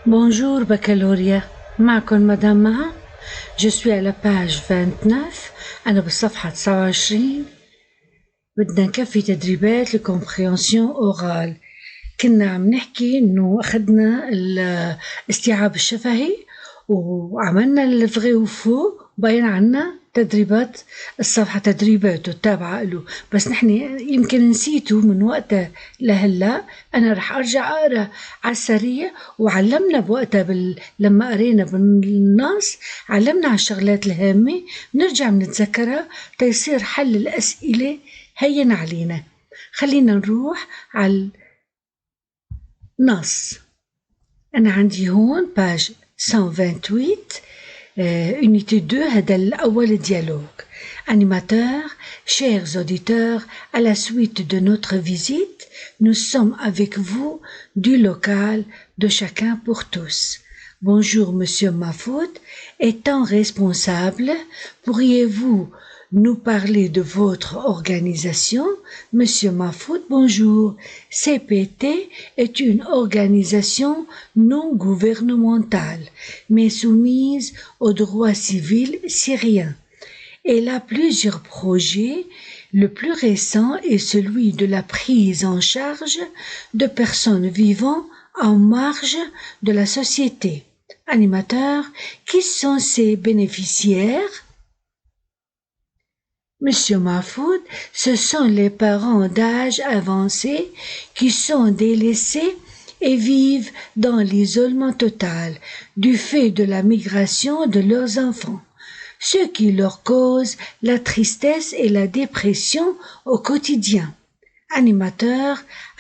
Bonjour baccalauréat, معكم مدام مها. Je suis à la page 29. أنا بالصفحة 29. بدنا نكفي تدريبات لكومبريهنسيون أورال. كنا عم نحكي إنه أخذنا الاستيعاب الشفهي وعملنا الفغي وفو وبين عنا تدريبات الصفحة تدريبات التابعة له، بس نحن يمكن نسيتوا من وقتها لهلا. أنا رح أرجع أقرأ على السريع، وعلمنا بوقتها لما قرينا بالنص علمنا على الشغلات الهامة نرجع نتذكرها تيصير حل الأسئلة هين علينا. خلينا نروح على النص. أنا عندي هون page 128 unité 2. هذا الأول dialogue. Animateur, chers auditeurs, à la suite de notre visite, nous sommes avec vous du local de Chacun pour tous. Bonjour Monsieur Mahfoud, étant responsable, pourriez-vous nous parler de votre organisation? Monsieur Mahfoud, bonjour. CPT est une organisation non gouvernementale, mais soumise au droit civil syrien. Elle a plusieurs projets. Le plus récent est celui de la prise en charge de personnes vivant en marge de la société. Animateur, qui sont ces bénéficiaires? Monsieur Mahfoud, ce sont les parents d'âge avancé qui sont délaissés et vivent dans l'isolement total du fait de la migration de leurs enfants, ce qui leur cause la tristesse et la dépression au quotidien. Animateur,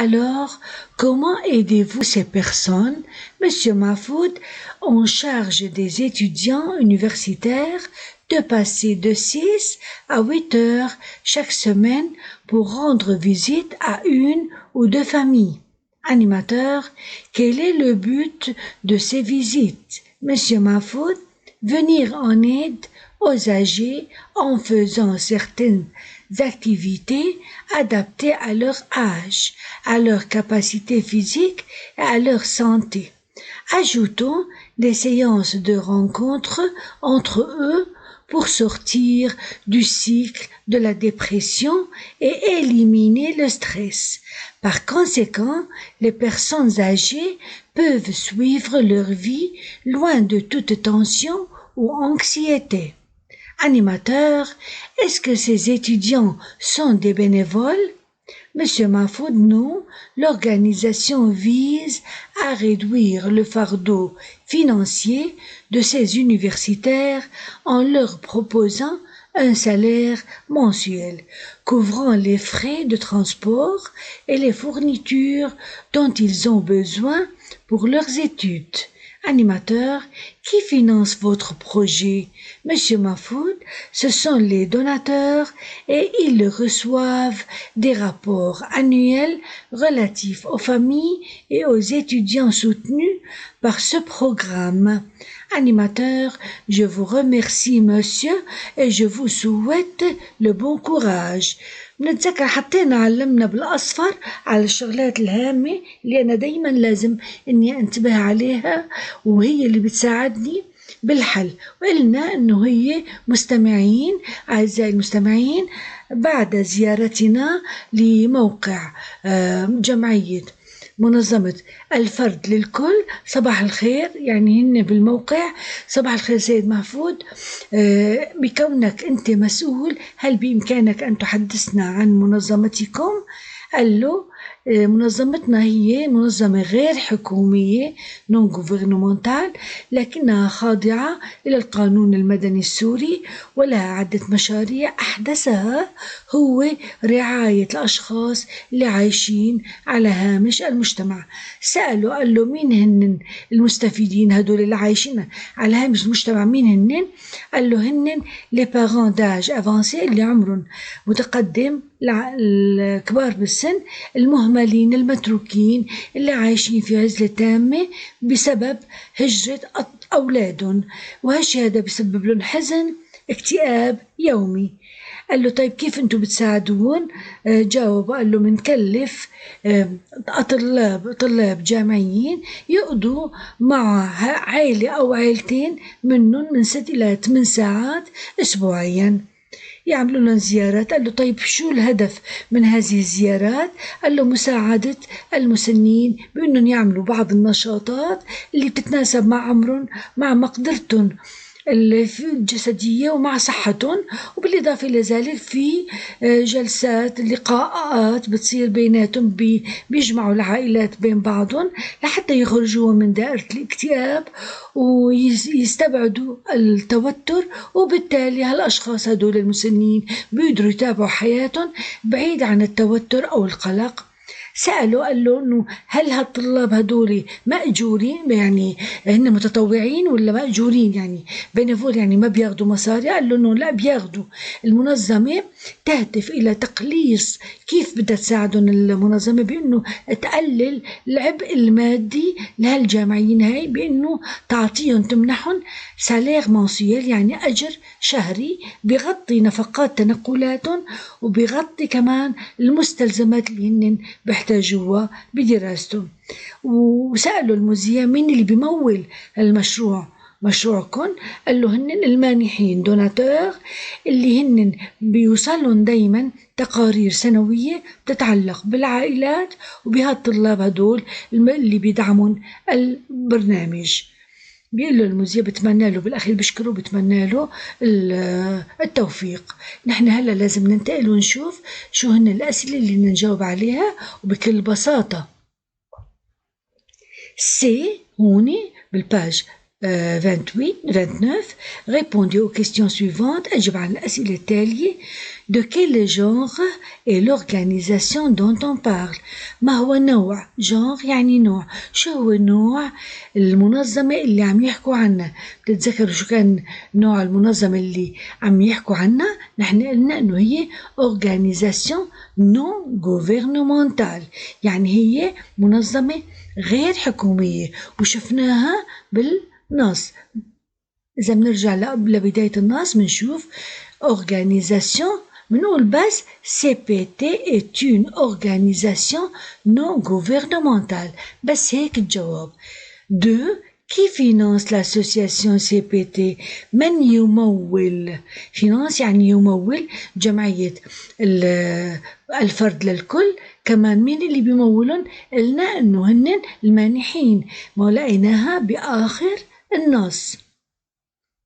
alors, comment aidez-vous ces personnes? Monsieur Mahfoud, on charge des étudiants universitaires de passer de 6 à 8 heures chaque semaine pour rendre visite à une ou deux familles. Animateur, quel est le but de ces visites? Monsieur Mahfoud, venir en aide aux âgés en faisant certaines activités adaptées à leur âge, à leur capacité physique et à leur santé. Ajoutons des séances de rencontres entre eux pour sortir du cycle de la dépression et éliminer le stress. Par conséquent, les personnes âgées peuvent suivre leur vie loin de toute tension ou anxiété. Animateur, est-ce que ces étudiants sont des bénévoles? Monsieur Mahfoud, non, l'organisation vise à réduire le fardeau financier de ces universitaires en leur proposant un salaire mensuel couvrant les frais de transport et les fournitures dont ils ont besoin pour leurs études. Animateur, qui finance votre projet? Monsieur Mahfoud, ce sont les donateurs et ils reçoivent des rapports annuels relatifs aux familles et aux étudiants soutenus par ce programme. Animateur, je vous remercie monsieur et je vous souhaite le bon courage. بنتذكر حطينا علمنا بالأصفر على الشغلات الهامة اللي أنا دايما لازم إني أنتبه عليها وهي اللي بتساعدني بالحل، وقلنا إنه هي مستمعين أعزائي المستمعين بعد زيارتنا لموقع جمعية منظمة الفرد للكل صباح الخير، يعني هن بالموقع صباح الخير سيد محفوظ، بكونك أنت مسؤول هل بإمكانك أن تحدثنا عن منظمتكم؟ قال له منظمتنا هي منظمة غير حكومية نون غوفرنمنتال، لكنها خاضعة إلى القانون المدني السوري ولها عدة مشاريع أحدثها هو رعاية الأشخاص اللي عايشين على هامش المجتمع. سأله قال له مين هن المستفيدين هدول اللي عايشين على هامش المجتمع؟ مين هن؟ قال له هن les parents d'âge avancé اللي عمرهم متقدم، الكبار بالسن، المهملين المتروكين اللي عايشين في عزلة تامة بسبب هجرة أولادهم، وهالشي هذا بسبب لهم حزن اكتئاب يومي. قال له طيب كيف انتم بتساعدون؟ جاوب قال له منكلف طلاب جامعيين يقضوا مع عائلة أو عائلتين منهم من 6 إلى 8 ساعات أسبوعيا، يعملوا لهم زيارات. قال له طيب شو الهدف من هذه الزيارات؟ قال له مساعدة المسنين بأنهم يعملوا بعض النشاطات اللي بتتناسب مع عمرهم، مع مقدرتهم الجسدية ومع صحتهم. وبالإضافة إلى ذلك في جلسات لقاءات بتصير بيناتهم، بيجمعوا العائلات بين بعضهم لحتى يخرجوا من دائرة الاكتئاب ويستبعدوا التوتر. وبالتالي هالأشخاص هدول المسنين بيقدروا يتابعوا حياتهم بعيد عن التوتر أو القلق. سأله قال له إنه هل هالطلاب هدول مأجورين، يعني هن متطوعين ولا مأجورين، يعني بينفول يعني ما بياخدوا مصاري؟ قال له إنه لا بياخدوا. المنظمة تهدف إلى تقليص، كيف بدها تساعدهم المنظمة؟ بإنه تقلل العبء المادي لهالجامعيين هاي، بإنه تعطيهم تمنحهم سالير منسيال، يعني أجر شهري بيغطي نفقات تنقلاتهم وبيغطي كمان المستلزمات اللي هن بيحتاجوها بدراستهم. وسألوا المذيع مين اللي بيمول المشروع، مشروعكم؟ قال له هن المانحين دوناتور اللي هن بيوصلهم دايما تقارير سنوية تتعلق بالعائلات وبهالطلاب هدول اللي بيدعمون البرنامج. بيقول له المذيع بتمنى له بالأخير، بشكره بتمنى له التوفيق. نحن هلا لازم ننتقل ونشوف شو هن الأسئلة اللي نجاوب عليها وبكل بساطة. سي هوني بالباج 29 répondez aux questions suivantes. أجب عن الأسئلة التالية. De quel genre est l'organisation dont on parle؟ ما هو نوع؟ genre يعني نوع. شو هو نوع المنظمة اللي عم يحكوا عنها؟ بتتذكروا شو كان نوع المنظمة اللي عم يحكوا عنها؟ نحن قلنا إنه هي organisation non gouvernementale، يعني هي منظمة غير حكومية، وشفناها بالنص. إذا بنرجع لبداية النص بنشوف organisation، بنقول بس CPT est une organisation non gouvernementale، بس هيك الجواب. 2. Qui finance l'association CPT؟ من يمول؟ finance يعني يمول، جمعية الفرد للكل. كمان مين اللي بيمولون؟ قلنا انه هن المانحين، ما لقيناها بآخر النص.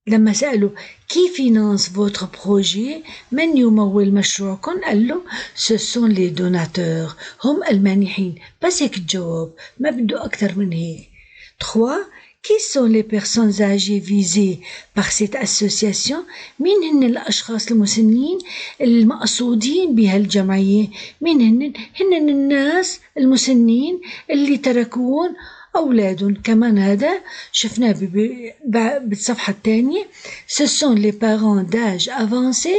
لما سألوا كي فينانس فوتر بروجي، من يمول مشروعكم؟ قال له ce sont les donateurs، هم المانحين. بس هيك الجواب، ما بده أكتر من هيك. 3. Qui sont les personnes âgées visées par cette association؟ مين هن الأشخاص المسنين المقصودين بهالجمعية؟ مين هن؟ هن الناس المسنين اللي تركون أولادهم. كمان هذا شفناه بالصفحة الثانية. Ce sont les parents d'âge avancé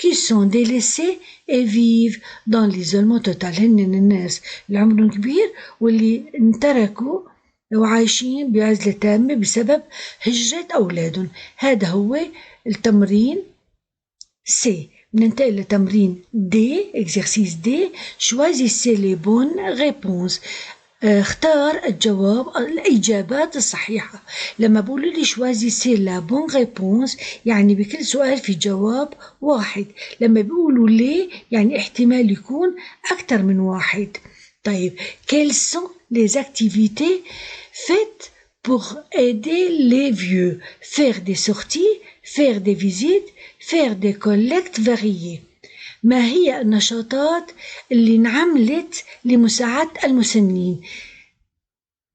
qui sont délaissés et vivent dans l'isolement total. هن الناس اللي عمرهم كبير واللي انتركوا وعايشين بعزلة تامة بسبب هجرة أولادهم. هذا هو التمرين سي. ننتقل لتمرين دي، exercice دي. choisissez les bonnes réponses. اختار الجواب، الإجابات الصحيحة. لما بقولوا لي choisissez la bonne réponse يعني بكل سؤال في جواب واحد. لما بيقولوا ليه يعني احتمال يكون أكثر من واحد. طيب quelles sont les activités faites pour aider les vieux؟ faire des sorties, faire des visites, faire des collectes variées. ما هي النشاطات اللي انعملت لمساعدة المسنين؟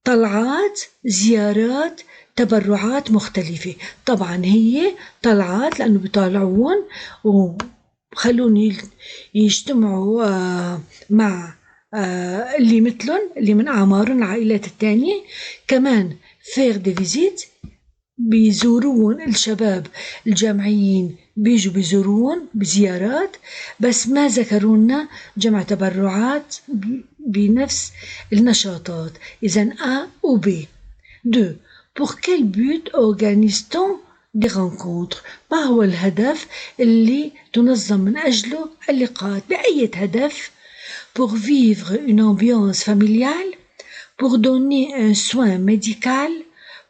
طلعات، زيارات، تبرعات مختلفة. طبعا هي طلعات لأنه بيطالعون وخلون يجتمعوا مع اللي مثلهم، اللي من أعمارهم العائلات التانية. كمان faire des visites، بيزورون الشباب الجامعيين، بيجوا بيزورون بزيارات، بس ما ذكرونا جمع تبرعات بنفس النشاطات. إذن A و B. 2. Pour quel but organise-t-on دي rencontres. ما هو الهدف اللي تنظم من أجله اللقاءات؟ بأي هدف؟ pour vivre une ambiance familiale, pour donner un soin médical,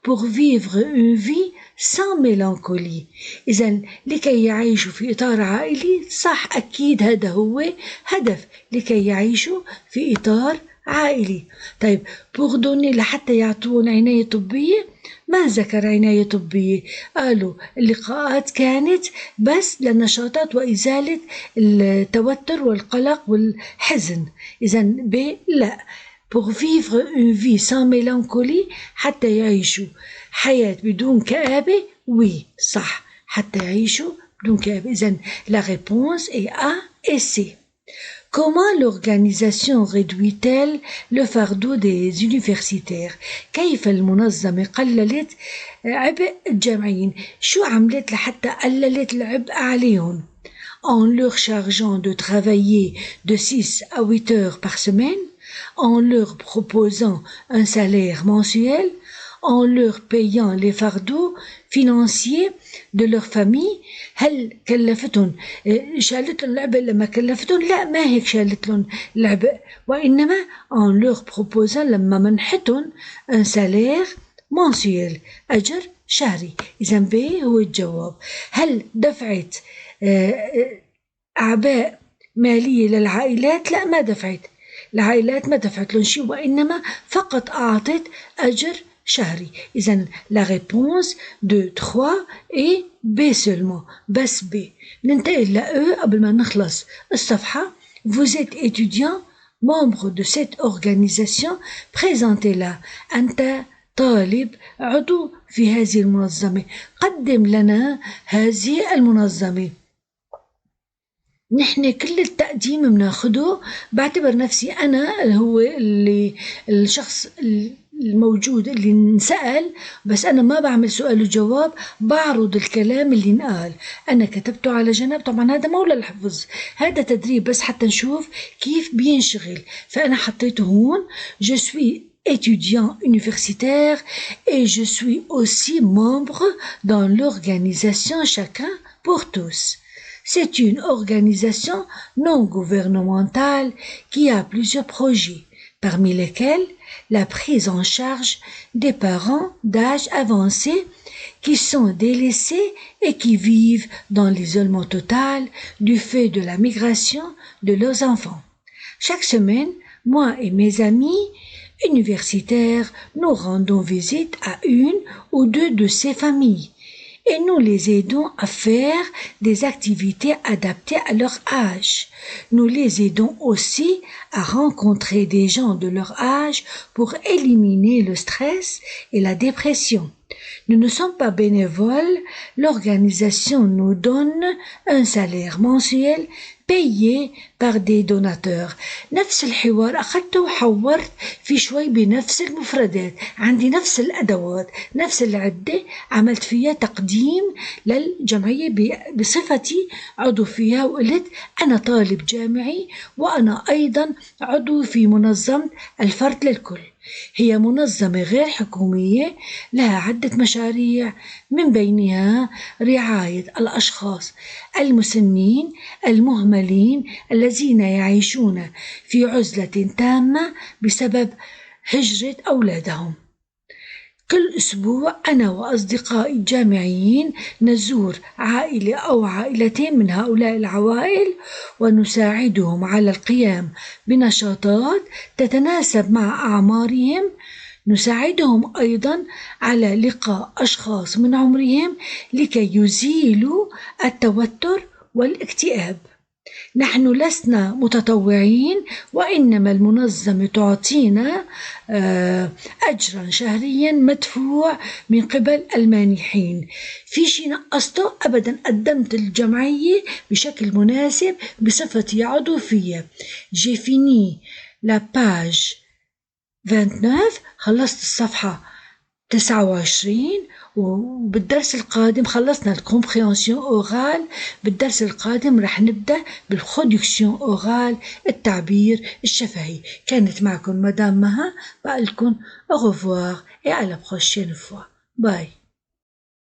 pour vivre une vie sans mélancolie. إذا لكي يعيشوا في إطار عائلي، صح أكيد هذا هو هدف، لكي يعيشوا في إطار عائلي. طيب pour donner لحتى يعطون عناية طبية، ما ذكر عناية طبية، قالوا اللقاءات كانت بس للنشاطات وإزالة التوتر والقلق والحزن. إذا ب لا pour vivre une vie sans mélancolie، حتى يعيشوا حياة بدون كآبة. oui صح، حتى يعيشوا بدون كآبة. إذا la réponse est A et C. Comment l'organisation réduit-elle le fardeau des universitaires؟ كيف المنظمة قللت عبء الجامعيين؟ شو عملت لحتى قللت العبء عليهم؟ En leur chargeant de travailler de 6 à 8 heures par semaine, en leur proposant un salaire mensuel, en leur payant les fardeaux financiers de leur famille. هل كلفتهم شالت لهم العبء لما كلفتهم؟ لا، ما هيك شالت لهم العبء، وإنما en leur proposant لما منحتهم un salaire mensuel، أجر شهري. إذا ب هو الجواب. هل دفعت أعباء مالية للعائلات؟ لا، ما دفعت، العائلات ما دفعت لهم شيء، وإنما فقط أعطت أجر شهري. إذن la réponse de 3 est B seulement، بس B. ننتقل لأ قبل ما نخلص الصفحة. Vous êtes étudiant, membre de cette organisation, présentez-la. أنت طالب عضو في هذه المنظمة، قدم لنا هذه المنظمة. نحن كل التقديم بناخده، بعتبر نفسي أنا هو اللي الشخص الموجود اللي نسأل، بس أنا ما بعمل سؤال وجواب، بعرض الكلام اللي نقال، أنا كتبته على جنب. طبعا هذا مو للحفظ، هذا تدريب بس حتى نشوف كيف بينشغل. فأنا حطيته هون je suis étudiant universitaire et je suis aussi membre dans l'organisation Chacun pour tous. C'est une organisation non gouvernementale qui a plusieurs projets, parmi lesquels la prise en charge des parents d'âge avancé qui sont délaissés et qui vivent dans l'isolement total du fait de la migration de leurs enfants. Chaque semaine, moi et mes amis universitaires, nous rendons visite à une ou deux de ces familles et nous les aidons à faire des activités adaptées à leur âge. Nous les aidons aussi à rencontrer des gens de leur âge pour éliminer le stress et la dépression. Nous ne sommes pas bénévoles, l'organisation nous donne un salaire mensuel payé par des donateurs. نفس الحوار أخذته وحورت في شوي بنفس المفردات، عندي نفس الأدوات، نفس العدة، عملت فيها تقديم للجمعية بصفتي عضو فيها، وقلت أنا طالب جامعي وأنا أيضا عضو في منظمة الفرد للكل. هي منظمة غير حكومية لها عدة مشاريع، من بينها رعاية الأشخاص المسنين المهملين الذين يعيشون في عزلة تامة بسبب هجرة أولادهم. كل أسبوع أنا وأصدقائي الجامعيين نزور عائلة أو عائلتين من هؤلاء العوائل ونساعدهم على القيام بنشاطات تتناسب مع أعمارهم. نساعدهم أيضا على لقاء أشخاص من عمرهم لكي يزيلوا التوتر والاكتئاب. نحن لسنا متطوعين، وإنما المنظمة تعطينا أجرا شهريا مدفوع من قبل المانحين. في شيء نقصته؟ أبدا، قدمت الجمعية بشكل مناسب بصفتي عضو فيها. J'ai fini la page 29، خلصت الصفحة 29، وبالدرس القادم خلصنا الكومبريهنسيون أورال. بالدرس القادم رح نبدأ بالخوديكسيون أورال، التعبير الشفهي. كانت معكم مدام مها، بقول لكم au revoir et à la prochaine fois. باي.